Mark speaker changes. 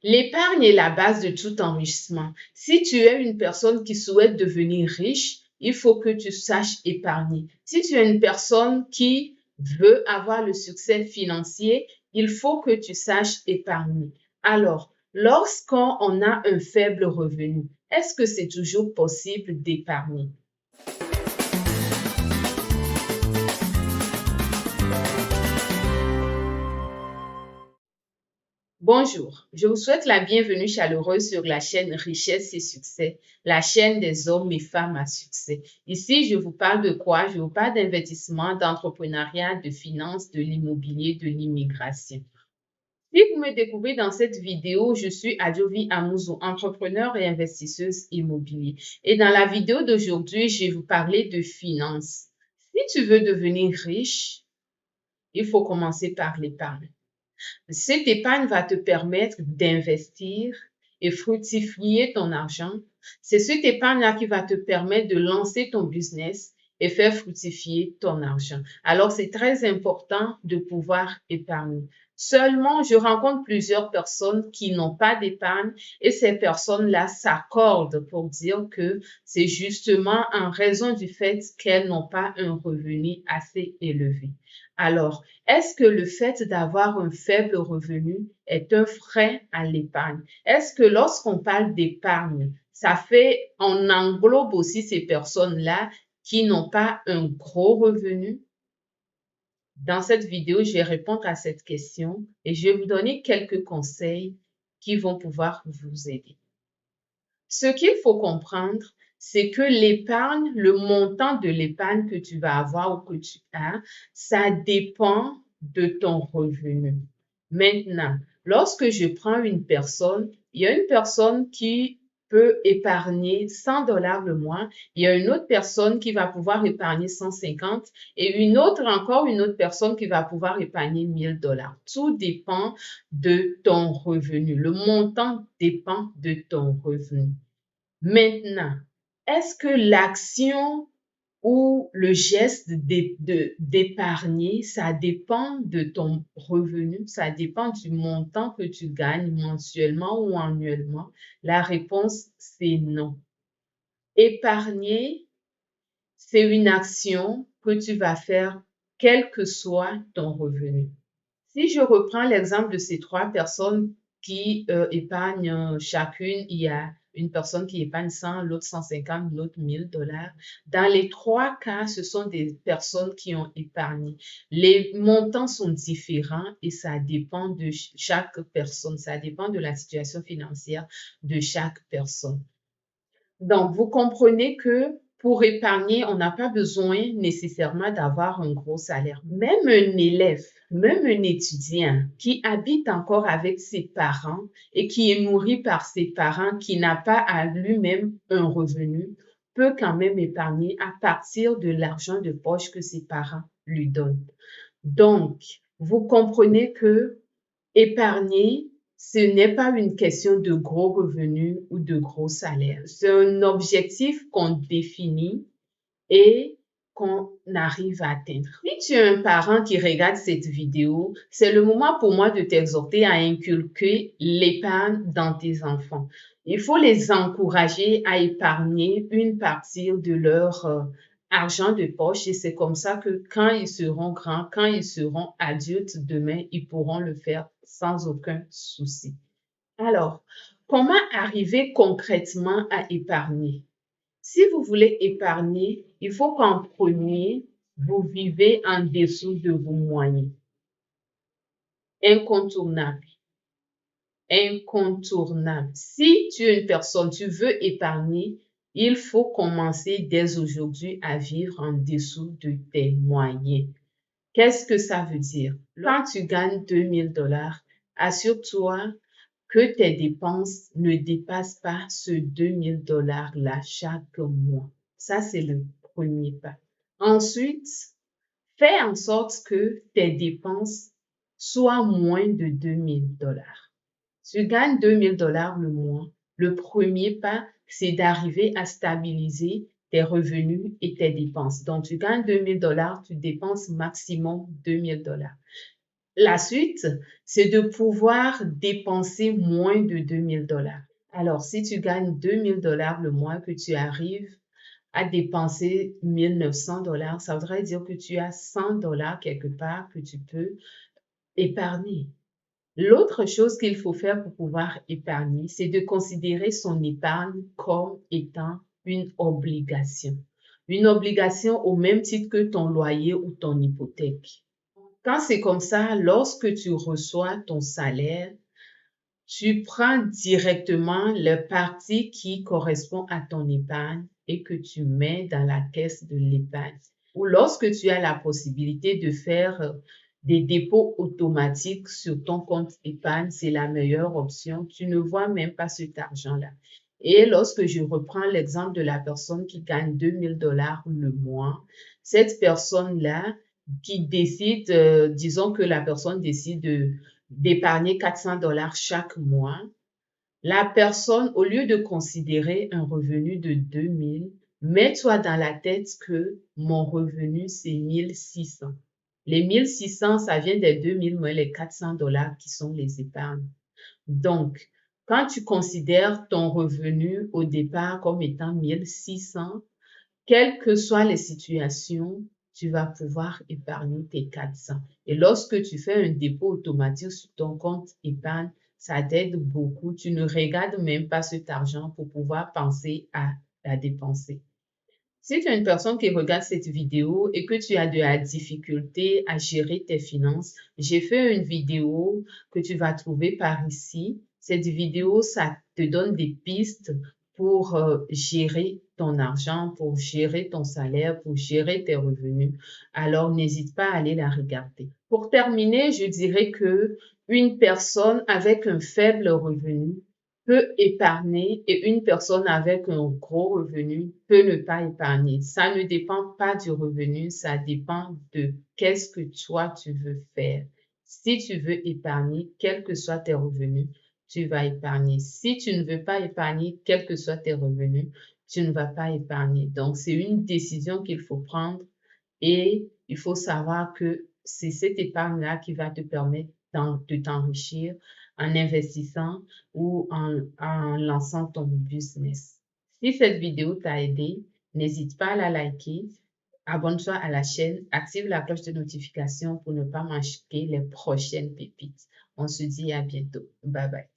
Speaker 1: L'épargne est la base de tout enrichissement. Si tu es une personne qui souhaite devenir riche, il faut que tu saches épargner. Si tu es une personne qui veut avoir le succès financier, il faut que tu saches épargner. Alors, lorsqu'on a un faible revenu, est-ce que c'est toujours possible d'épargner? Bonjour, je vous souhaite la bienvenue chaleureuse sur la chaîne Richesse et Succès, la chaîne des hommes et femmes à succès. Ici, je vous parle de quoi? Je vous parle d'investissement, d'entrepreneuriat, de finances, de l'immobilier, de l'immigration. Si vous me découvrez dans cette vidéo, je suis Adjovi Amuzo, entrepreneur et investisseuse immobilier. Et dans la vidéo d'aujourd'hui, je vais vous parler de finances. Si tu veux devenir riche, il faut commencer par l'épargne. Cette épargne va te permettre d'investir et fructifier ton argent. C'est cette épargne-là qui va te permettre de lancer ton business et faire fructifier ton argent. Alors, c'est très important de pouvoir épargner. Seulement, je rencontre plusieurs personnes qui n'ont pas d'épargne et ces personnes-là s'accordent pour dire que c'est justement en raison du fait qu'elles n'ont pas un revenu assez élevé. Alors, est-ce que le fait d'avoir un faible revenu est un frein à l'épargne? Est-ce que lorsqu'on parle d'épargne, on englobe aussi ces personnes-là qui n'ont pas un gros revenu? Dans cette vidéo, je vais répondre à cette question et je vais vous donner quelques conseils qui vont pouvoir vous aider. Ce qu'il faut comprendre, c'est que l'épargne, le montant de l'épargne que tu vas avoir ou que tu as, ça dépend de ton revenu. Maintenant, lorsque je prends une personne, il y a une personne qui peut épargner 100 $ le mois, il y a une autre personne qui va pouvoir épargner 150 et une autre personne qui va pouvoir épargner 1000 $. Tout dépend de ton revenu. Le montant dépend de ton revenu. Maintenant, est-ce que l'action ou le geste d'épargner, ça dépend de ton revenu, ça dépend du montant que tu gagnes mensuellement ou annuellement? La réponse, c'est non. Épargner, c'est une action que tu vas faire quel que soit ton revenu. Si je reprends l'exemple de ces trois personnes qui épargnent chacune, il y a une personne qui épargne 100, l'autre 150, l'autre 1000 $. Dans les trois cas, ce sont des personnes qui ont épargné. Les montants sont différents et ça dépend de chaque personne, ça dépend de la situation financière de chaque personne. Donc, vous comprenez que pour épargner, on n'a pas besoin nécessairement d'avoir un gros salaire. Même un élève, même un étudiant qui habite encore avec ses parents et qui est nourri par ses parents, qui n'a pas à lui-même un revenu, peut quand même épargner à partir de l'argent de poche que ses parents lui donnent. Donc, vous comprenez que épargner, ce n'est pas une question de gros revenus ou de gros salaires. C'est un objectif qu'on définit et qu'on arrive à atteindre. Si tu es un parent qui regarde cette vidéo, c'est le moment pour moi de t'exhorter à inculquer l'épargne dans tes enfants. Il faut les encourager à épargner une partie de leur argent de poche et c'est comme ça que quand ils seront grands, quand ils seront adultes demain, ils pourront le faire sans aucun souci. Alors, comment arriver concrètement à épargner? Si vous voulez épargner, il faut qu'en premier, vous vivez en dessous de vos moyens. Incontournable. Incontournable. Si tu es une personne, tu veux épargner, il faut commencer dès aujourd'hui à vivre en dessous de tes moyens. Qu'est-ce que ça veut dire? Quand tu gagnes 2000 $, assure-toi que tes dépenses ne dépassent pas ce 2000 $ là chaque mois. Ça, c'est le premier pas. Ensuite, fais en sorte que tes dépenses soient moins de 2000 $. Tu gagnes 2000 $ le mois. Le premier pas, c'est d'arriver à stabiliser tes revenus et tes dépenses. Donc, tu gagnes 2000 $, tu dépenses maximum 2000 $. La suite, c'est de pouvoir dépenser moins de 2000 dollars. Alors, si tu gagnes 2000 dollars le mois, que tu arrives à dépenser 1900 dollars, ça voudrait dire que tu as 100 dollars quelque part que tu peux épargner. L'autre chose qu'il faut faire pour pouvoir épargner, c'est de considérer son épargne comme étant une obligation. Une obligation au même titre que ton loyer ou ton hypothèque. Quand c'est comme ça, lorsque tu reçois ton salaire, tu prends directement le parti qui correspond à ton épargne et que tu mets dans la caisse de l'épargne. Ou lorsque tu as la possibilité de faire des dépôts automatiques sur ton compte épargne, c'est la meilleure option. Tu ne vois même pas cet argent-là. Et lorsque je reprends l'exemple de la personne qui gagne 2000 dollars le mois, cette personne-là qui décide, disons que la personne décide d'épargner 400 dollars chaque mois, la personne, au lieu de considérer un revenu de 2000, mets-toi dans la tête que mon revenu, c'est 1600. Les 1600, ça vient des 2000 moins les 400 dollars qui sont les épargnes. Donc, quand tu considères ton revenu au départ comme étant 1600, quelles que soient les situations, tu vas pouvoir épargner tes 400. Et lorsque tu fais un dépôt automatique sur ton compte épargne, ça t'aide beaucoup. Tu ne regardes même pas cet argent pour pouvoir penser à la dépenser. Si tu es une personne qui regarde cette vidéo et que tu as de la difficulté à gérer tes finances, j'ai fait une vidéo que tu vas trouver par ici. Cette vidéo, ça te donne des pistes pour gérer ton argent, pour gérer ton salaire, pour gérer tes revenus. Alors, n'hésite pas à aller la regarder. Pour terminer, je dirais que une personne avec un faible revenu peut épargner et une personne avec un gros revenu peut ne pas épargner. Ça ne dépend pas du revenu, ça dépend de qu'est-ce que toi tu veux faire. Si tu veux épargner, quels que soient tes revenus, tu vas épargner. Si tu ne veux pas épargner, quels que soient tes revenus, tu ne vas pas épargner. Donc, c'est une décision qu'il faut prendre et il faut savoir que c'est cette épargne-là qui va te permettre de t'enrichir en investissant ou en lançant ton business. Si cette vidéo t'a aidé, n'hésite pas à la liker, abonne-toi à la chaîne, active la cloche de notification pour ne pas manquer les prochaines pépites. On se dit à bientôt. Bye bye.